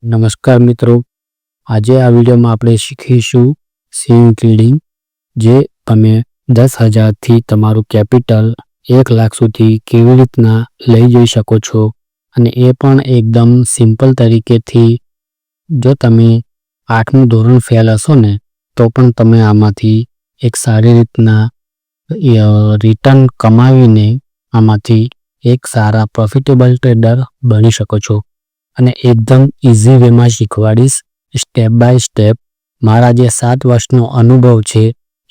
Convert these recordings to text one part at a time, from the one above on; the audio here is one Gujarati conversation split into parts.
નમસ્કાર મિત્રો, આજે આ વિડીયોમાં આપણે શીખીશું સ્વિંગ ટ્રેડિંગ, જે તમે 10,000થી તમારું કેપિટલ 1 લાખ સુધી કેવી રીતના લઈ જઈ શકો છો, અને એ પણ એકદમ સિમ્પલ તરીકેથી. જો તમે 8મું ધોરણ ફેલ હશો ને તો પણ તમે આમાંથી એક સારી રીતના રિટર્ન કમાવીને આમાંથી એક સારા પ્રોફિટેબલ ટ્રેડર બની શકો છો. અને એકદમ ઇઝી વેમાં શીખવાડીશ, સ્ટેપ બાય સ્ટેપ. મારા જે 7 વર્ષનો અનુભવ છે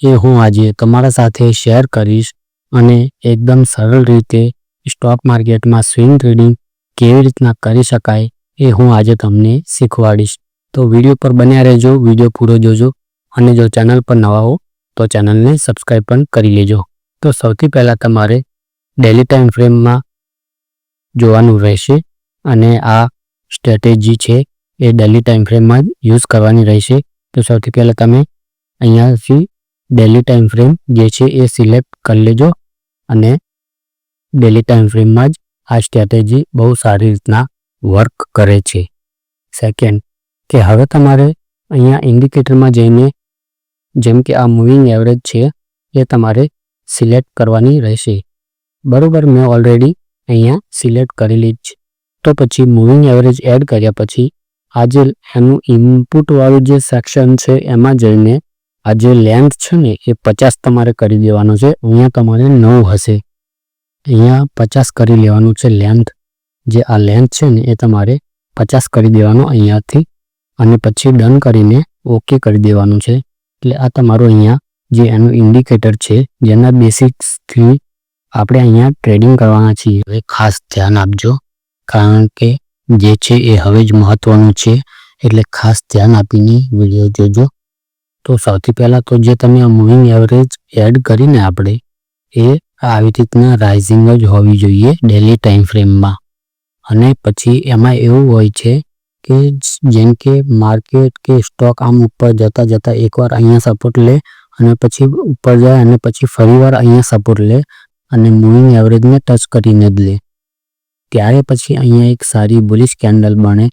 એ હું આજે તમારા સાથે શેર કરીશ, અને એકદમ સરળ રીતે સ્ટોક માર્કેટમાં સ્વિંગ ટ્રેડિંગ કેવી રીતના કરી શકાય એ હું આજે તમને શીખવાડીશ. તો વિડીયો પર બન્યા રહેજો, વિડીયો પૂરો જોજો, અને જો ચેનલ પર નવા હો તો ચેનલને સબસ્ક્રાઈબ પણ કરી લેજો. તો સૌથી પહેલાં તમારે ડેલી ટાઈમ ફ્રેમમાં જોવાનું રહેશે, અને આ સ્ટ્રેટેજી છે એ ડેલી ટાઈમ ફ્રેમમાં જ યુઝ કરવાની રહેશે. તો સૌથી પહેલાં તમે અહીંયાથી ડેલી ટાઈમ ફ્રેમ જે છે એ સિલેક્ટ કરી લેજો, અને ડેલી ટાઈમ ફ્રેમમાં જ આ સ્ટ્રેટેજી બહુ સારી રીતના વર્ક કરે છે. સેકન્ડ, કે હવે તમારે અહીંયા ઇન્ડિકેટરમાં જઈને, જેમ કે આ મૂવિંગ એવરેજ છે એ તમારે સિલેક્ટ કરવાની રહેશે. બરાબર, મેં ઓલરેડી અહીંયા સિલેક્ટ કરેલી જ. તો પછી મૂવિંગ એવરેજ એડ કર્યા પછી આ જે એનું ઇનપુટવાળું જે સેક્શન છે એમાં જઈને આ જે લેન્થ છે ને એ 50 તમારે કરી દેવાનો છે. અહીંયા તમારે 9 હશે, અહીંયા 50 કરી લેવાનું છે લેન્થ. જે આ લેન્થ છે ને એ તમારે 50 કરી દેવાનું અહીંયાથી, અને પછી ડન કરીને ઓકે કરી દેવાનું છે. એટલે આ તમારું અહીંયા જે એનું ઇન્ડિકેટર છે જેના બેસિક્સથી આપણે અહીંયા ટ્રેડિંગ કરવાના છીએ. હવે ખાસ ધ્યાન આપજો, કારણ કે જે છે એ હવે જ મહત્વનું છે, એટલે ખાસ ધ્યાન આપીને વિડીયો જોજો. તો સૌથી પહેલાં તો જે તમે મૂવિંગ એવરેજ એડ કરીને આપણે એ આવી રીતના રાઇઝિંગ જ હોવી જોઈએ ડેલી ટાઈમ ફ્રેમમાં. અને પછી એમાં એવું હોય છે કે જેમ કે માર્કેટ કે સ્ટોક આમ ઉપર જતાં જતાં એકવાર અહીંયા સપોર્ટ લે, અને પછી ઉપર જાય, અને પછી ફરીવાર અહીંયા સપોર્ટ લે, અને મૂવિંગ એવરેજને ટચ કરીને જ લે, ત્યારે પછી અહીંયા એક સારી બુલિશ કેન્ડલ બને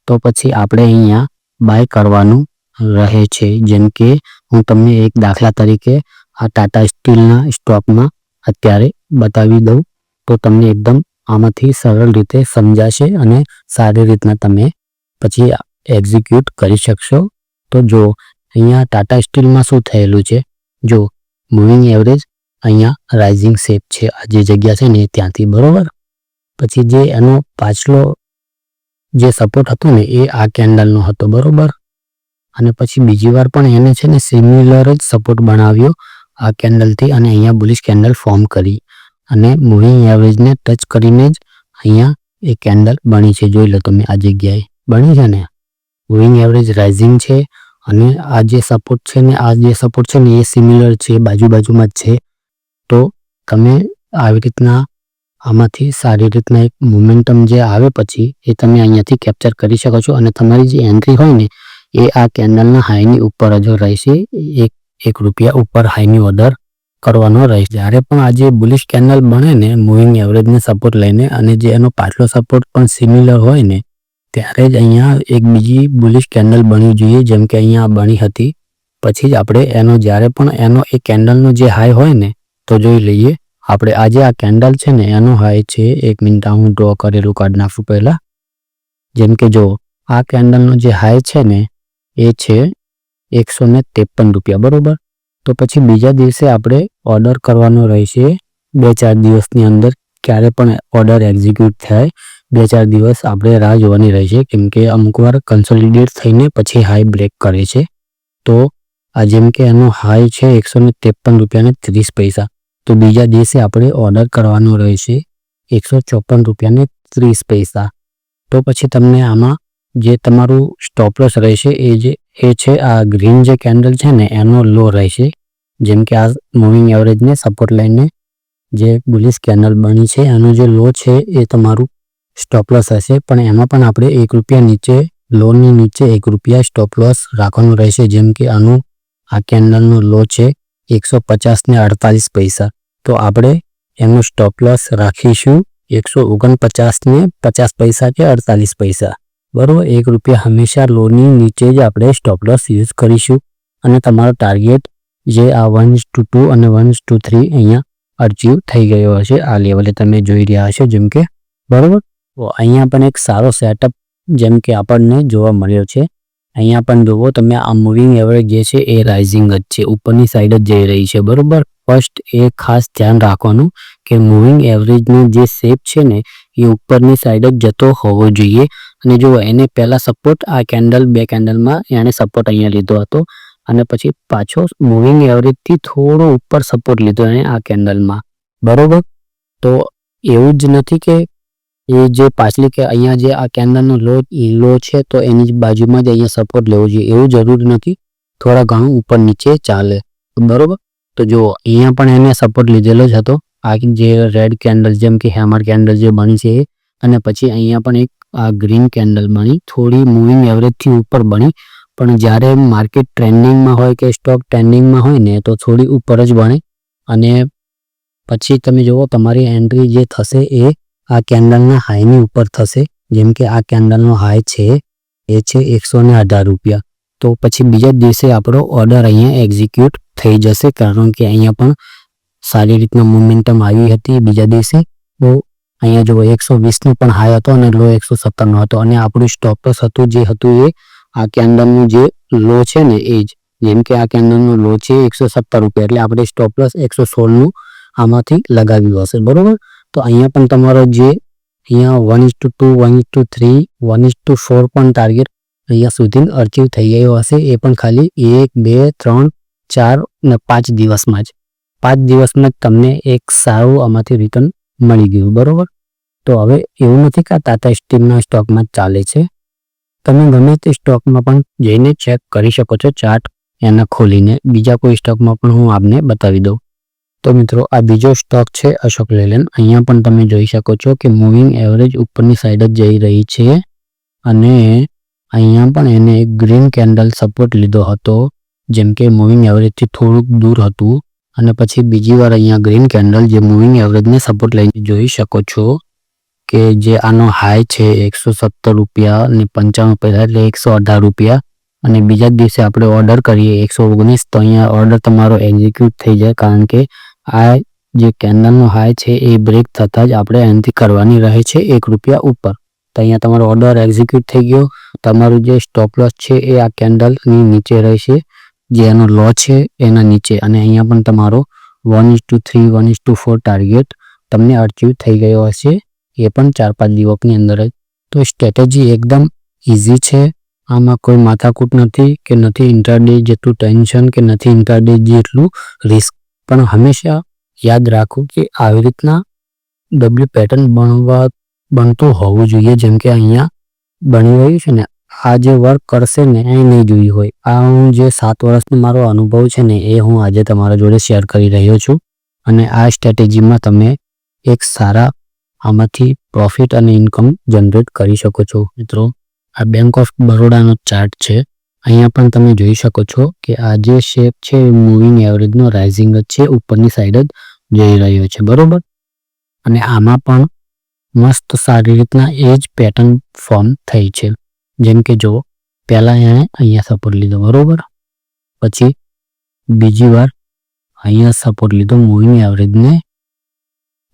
તો પછી આપણે અહીંયા બાય કરવાનું રહે છે. જેમ કે હું તમને એક દાખલા તરીકે આ ટાટા સ્ટીલના સ્ટોકમાં અત્યારે બતાવી દઉં, તો તમને એકદમ આમાંથી સરળ રીતે સમજાશે, અને સારી રીતના તમે પછી એક્ઝિક્યુટ કરી શકશો. તો જો અહીંયા ટાટા સ્ટીલમાં શું થયેલું છે, જો મૂવિંગ એવરેજ અહીંયા રાઇઝિંગ શેપ છે, આ જે જગ્યા છે ને ત્યાંથી, બરોબર. પછી જે એનો પાછલો જે સપોર્ટ હતો ને એ આ કેન્ડલનો હતો, બરોબર. અને પછી બીજી વાર પણ એને છે ને સિમિલર જ સપોર્ટ બનાવ્યો આ કેન્ડલથી, અને અહીંયા બુલિશ કેન્ડલ ફોર્મ કરી, અને મૂવિંગ એવરેજને ટચ કરીને જ અહીંયા એ કેન્ડલ બની છે. જોઈ લો તમે, આ જગ્યાએ બની છે ને. મૂવિંગ એવરેજ રાઇઝિંગ છે, અને આ જે સપોર્ટ છે ને, આ જે સપોર્ટ છે ને એ સિમિલર છે, બાજુમાં જ છે. તો તમે આવી રીતના આમાંથી સારી રીતના એક મોમેન્ટમ જે આવે પછી એ તમે અહીંયાથી કેપ્ચર કરી શકો છો, અને તમારી જે એન્ટ્રી હોય ને એ આ કેન્ડલના હાઈની ઉપર જ રહેશે. ₹1 ઉપર હાઈની ઓર્ડર કરવાનો રહેશે. જ્યારે પણ આ જે બુલિશ કેન્ડલ બને ને મૂવિંગ એવરેજને સપોર્ટ લઈને, અને જે એનો પાછલો સપોર્ટ પણ સિમિલર હોય ને, ત્યારે જ અહીંયા એક બીજી બુલિશ કેન્ડલ બનવી જોઈએ, જેમ કે અહીંયા બની હતી. પછી જ આપણે એનો જ્યારે પણ એનો એ કેન્ડલનો જે હાઈ હોય ને, તો જોઈ લઈએ આપણે. આજે આ કેન્ડલ છે ને એનો હાઈ છે, 1 મિનિટ હું ડ્રો કરેલું કાઢી નાખું પહેલાં. જેમ કે જો આ કેન્ડલનો જે હાઈ છે ને એ છે ₹153, બરોબર. તો પછી બીજા દિવસે આપણે ઓર્ડર કરવાનો રહેશે 2-4 દિવસની અંદર. ક્યારે પણ ઓર્ડર એક્ઝિક્યુટ થાય 2-4 દિવસ આપણે રાહ જોવાની રહેશે, કેમ કે અમુક વાર કન્સોલિડેટ થઈને પછી હાઈ બ્રેક કરે છે. તો આ જેમ કે એનો હાઈ છે ₹153.30, તો બીજા દિવસે આપણે ઓર્ડર કરવાનો રહેશે ₹154.30. તો પછી તમને આમાં જે તમારું સ્ટોપ લોસ રહેશે એ છે આ ગ્રીન જે કેન્ડલ છે ને એનો લો રહેશે. જેમ કે આ મૂવિંગ એવરેજને સપોર્ટ લઈને જે બુલિશ કેન્ડલ બની છે એનો જે લો છે એ તમારું સ્ટોપ લોસ હશે. પણ એમાં પણ આપણે ₹1 નીચે, લોની નીચે ₹1 સ્ટોપ લોસ રાખવાનું રહેશે. જેમ કે આનું આ કેન્ડલનો લો છે 150.48, તો આપણે એનો સ્ટોપ લોસ રાખીશું 149.50 કે 48 પૈસા, બરોબર. ₹1 હંમેશા લોની નીચે જ આપણે સ્ટોપ લોસ યુઝ કરીશું અને તમારો ટાર્ગેટ જે આ 1:2 અને 1:3 અહીંયા અચીવ થઈ ગયો હશે. આ લેવલે તમે જોઈ રહ્યા હશો જેમ કે બરોબર. તો અહીંયા પણ એક સારો સેટઅપ જેમ કે આપણને જોવા મળ્યો છે. અહીંયા પણ જુઓ તમે આ મૂવિંગ એવરેજ જે છે એ રાઇઝિંગ જ છે, ઉપરની સાઈડ જ જઈ રહી છે. બરોબર. ફર્સ્ટ એ ખાસ ધ્યાન રાખવાનું કે મૂવિંગ એવરેજની જે શેપ છે ને એ ઉપરની સાઈડ જ જતો હોવો જોઈએ. અને જુઓ એને પહેલા સપોર્ટ આ કેન્ડલ બે કેન્ડલમાં એને સપોર્ટ અહીંયા લીધો હતો અને પછી પાછો મૂવિંગ એવરેજથી થોડો ઉપર સપોર્ટ લીધો એને આ કેન્ડલમાં. બરોબર. તો એવું જ નથી કે એ જે પાછલી કે અહીંયા જે આ કેન્ડલનો લો છે તો એની બાજુમાં જ અહીંયા સપોર્ટ લેવો જોઈએ એવું જરૂરી નથી. થોડા ઘણું ઉપર નીચે ચાલે. બરોબર. તો જુઓ અહીંયા પણ એને સપોર્ટ લીધેલો જ હતો. આ જે રેડ કેન્ડલ જેમ કે હેમર કેન્ડલ જે બની છે અને પછી અહીંયા પણ એક આ ગ્રીન કેન્ડલ બની, થોડી મૂવિંગ એવરેજથી ઉપર બની. પણ જ્યારે માર્કેટ ટ્રેન્ડિંગમાં હોય કે સ્ટોક ટ્રેન્ડિંગમાં હોય ને તો થોડી ઉપર જ બને અને પછી તમે જુઓ તમારી એન્ટ્રી જે થશે એ આ કેન્ડલના હાઈની ઉપર થશે. જેમ કે આ કેન્ડલનો હાઈ છે એ છે ₹118. તો પછી બીજા દિવસે આપણો ઓર્ડર અહીંયા એક્ઝિક્યુટ થઈ જશે કારણ કે અહીંયા પણ સારી રીતના મોમેન્ટમ આવી હતી બીજા દિવસે. તો અહીંયા જુઓ 120નો પણ હાઈ હતો અને લો 117નો હતો અને આપણું સ્ટોપ લોસ હતું જે હતું એ આ કેન્ડલનું જે લો છે ને એ જ. જેમ કે આ કેન્ડલનો લો છે ₹117 એટલે આપણે સ્ટોપ લોસ 116નું આમાંથી લગાવ્યું હશે. બરોબર. તો અહીંયા પણ તમારો જે અહીંયા 1:2 1:3 1:4 પણ ટાર્ગેટ અહીંયા સુધી અચીવ થઈ ગયો હશે. એ પણ ખાલી 1 2 3 4 અને 5 દિવસમાં જ 5 દિવસમાં જ તમને એક સારું આમાંથી રિટર્ન મળી ગયું. બરોબર. તો હવે એવું નથી કે ટાટા સ્ટીલના સ્ટોકમાં જ ચાલે છે. તમે ગમે તે સ્ટોકમાં પણ જઈને ચેક કરી શકો છો ચાર્ટ એના ખોલીને. બીજા કોઈ સ્ટોકમાં પણ હું આપને બતાવી દઉં. તો મિત્રો આ બીજો સ્ટોક છે અશોક લેલેન્ડ. અહીંયા પણ તમે જોઈ શકો છો કે મૂવિંગ એવરેજ ઉપરની સાઈડ જ જઈ રહી છે અને અહીંયા પણ એને એક ગ્રીન કેન્ડલ સપોર્ટ લીધો હતો જેમ કે મૂવિંગ એવરેજથી થોડુંક દૂર હતું અને પછી બીજી વાર અહીંયા ગ્રીન કેન્ડલ જે મૂવિંગ એવરેજને સપોર્ટ લઈને જોઈ શકો છો કે જે આનો હાઈ છે ₹117 અને 55 પૈસા એટલે ₹118 અને બીજા દિવસે આપણે ઓર્ડર કરીએ 119 તો અહીંયા ઓર્ડર તમારો એક્ઝિક્યુટ થઈ જાય કારણ કે આ જે કેન્ડલનો હાઈ છે એ બ્રેક થતાં જ આપણે એન્ટ્રી કરવાની રહે છે ₹1 ઉપર. તો અહીંયા તમારો ઓર્ડર એક્ઝિક્યુટ થઈ ગયો. તમારું જે સ્ટોપ લોસ છે એ આ કેન્ડલની નીચે રહેશે જે એનો લો છે એના નીચે અને અહીંયા પણ તમારો 1:3 1:4 ટાર્ગેટ તમને અચીવ થઈ ગયો હશે એ પણ 4-5 દિવસની અંદર જ. તો સ્ટ્રેટેજી એકદમ ઇઝી છે. આમાં કોઈ માથાકૂટ નથી કે નથી ઇન્ટ્રાડે જેટલું ટેન્શન કે નથી ઇન્ટ્રાડે જેટલું રિસ્ક. પણ હંમેશા યાદ રાખવું કે આવી રીતના ડબલ્યુ પેટર્ન બનતું હોવું જોઈએ જેમ કે અહીંયા બની રહ્યું છે ને આ જે વર્ક કરશે ને એ નહીં જોઈ હોય. આ હું જે 7 વર્ષનો મારો અનુભવ છે ને એ હું આજે તમારા જોડે શેર કરી રહ્યો છું અને આ સ્ટ્રેટેજીમાં તમે એક સારા આમાંથી પ્રોફિટ અને ઇન્કમ જનરેટ કરી શકો છો. મિત્રો આ બેંક ઓફ બરોડાનો ચાર્ટ છે. અહીંયા પણ તમે જોઈ શકો છો કે આ જે શેપ છે મૂવિંગ એવરેજનો રાઇઝિંગ જ છે, ઉપરની સાઈડ જ જઈ રહ્યો છે. બરોબર. અને આમાં પણ મસ્ત સારી રીતના એ જ પેટર્ન ફોર્મ થઈ છે. જેમ કે જો પહેલા એણે અહીંયા સપોર્ટ લીધો. બરોબર. પછી બીજી વાર અહીંયા સપોર્ટ લીધો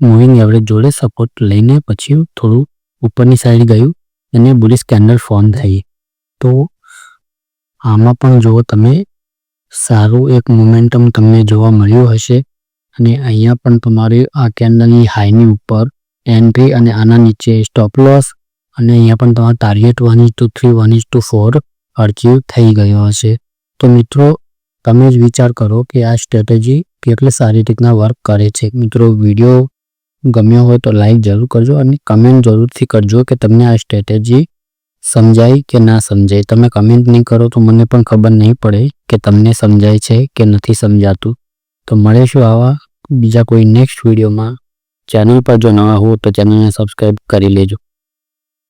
મૂવિંગ એવરેજ જોડે સપોર્ટ લઈને પછી થોડું ઉપરની સાઈડ ગયું અને બુલિશ કેન્ડલ ફોર્મ થઈ. તો આમાં પણ જુઓ તમે સારું એક મોમેન્ટમ તમને જોવા મળ્યું હશે અને અહીંયા પણ તમારી આ કેન્ડલની હાઈની ઉપર એન્ટ્રી અને આના નીચે સ્ટોપ લોસ અને અહીંયા પણ તમારો ટાર્ગેટ 1:3 1:4 અચીવ થઈ ગયો હશે. તો મિત્રો તમે જ વિચાર કરો કે આ સ્ટ્રેટેજી કેટલી સારી રીતના વર્ક કરે છે. મિત્રો વિડીયો ગમ્યો હોય તો લાઈક જરૂર કરજો અને કમેન્ટ જરૂરથી કરજો કે તમને આ સ્ટ્રેટેજી સમજાય કે ના સમજાય. તમે કમેન્ટ નહીં કરો તો મને પણ ખબર નહીં પડે કે તમને સમજાય છે કે નથી સમજાતું. તો મળીશું આવા બીજા કોઈ નેક્સ્ટ વિડીયોમાં. ચેનલ પર જો નવા હો તો ચેનલને સબસ્ક્રાઈબ કરી લેજો.